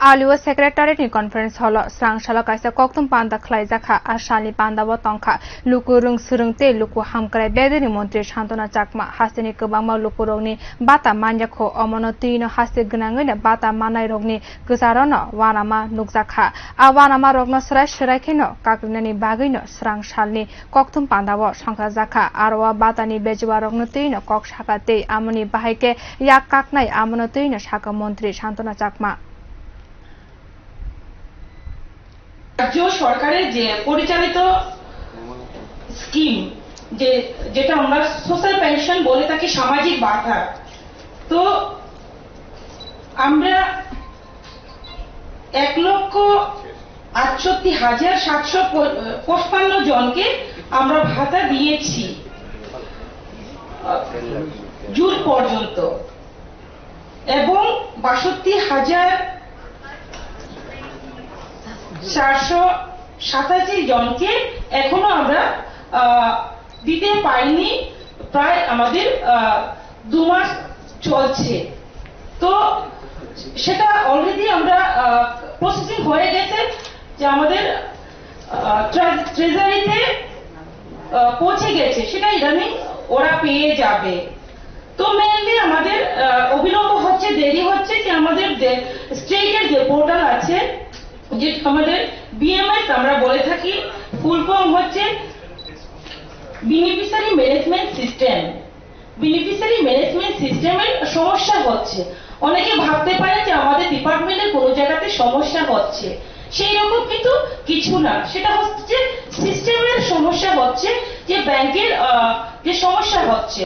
आलुआ सेक्रेटारिएट नि कन्फरेन्स हल स्रांसाला काइसा कक्तुम पान्दा खलाइजाखा आसालि पान्दाबो तंखा लुकुरुं सुरुंते लुकु हामक्राय बेदेनि मन्त्री शान्तना चाकमा हासिनि गोबांमा लुकुरंनि बाता मान्याखौ अमनतिनो हासि गोनाङैनो बाता मानाय रगनि गोजारनो वानामा नुकजाखा आ वानामा रगनो सरायखेनो काक्रिनानि बागैनो स्रांसालनि कक्तुम पान्दाबो संख्राजाखा आरवा बातानि बेजुवा रगनो तैनो कक साकाते आमनि बाहायके या काकनाय आमनतिनो साका मन्त्री शान्तना चाकमा রাজ্য সরকারের যে পরিচালিত স্কিম যেটা আমরা সোশ্যাল পেনশন বলে থাকি সামাজিক ভাতা তো আমরা 1,68,755 জনকে আমরা ভাতা দিয়েছি জুন পর্যন্ত এবং 62,487 জনকে এখনো আমরা দিতে পারিনি প্রায় আমাদের 2 মাস চলছে তো সেটা অলরেডি আমরা প্রসেসিং হয়ে গেছে যে আমাদের ট্রেজারিতে পৌঁছে গেছে সেটা ইদানিং ওরা পেয়ে যাবে তো মেইনলি আমাদের অবিলম্ব হচ্ছে দেরি হচ্ছে যে আমাদের স্টেটের যে পোর্টাল আছে যে আমাদের বিএমএস আমরা বলে থাকি ফুল ফর্ম হচ্ছে বেনিফিশিয়ারি ম্যানেজমেন্ট সিস্টেমের সমস্যা হচ্ছে অনেকে ভাবতে পারে যে আমাদের ডিপার্টমেন্টের কোনো জায়গাতে সমস্যা হচ্ছে সেই রকম কিন্তু কিছু না সেটা হচ্ছে সিস্টেমের সমস্যা হচ্ছে যে ব্যাংকের যে সমস্যা হচ্ছে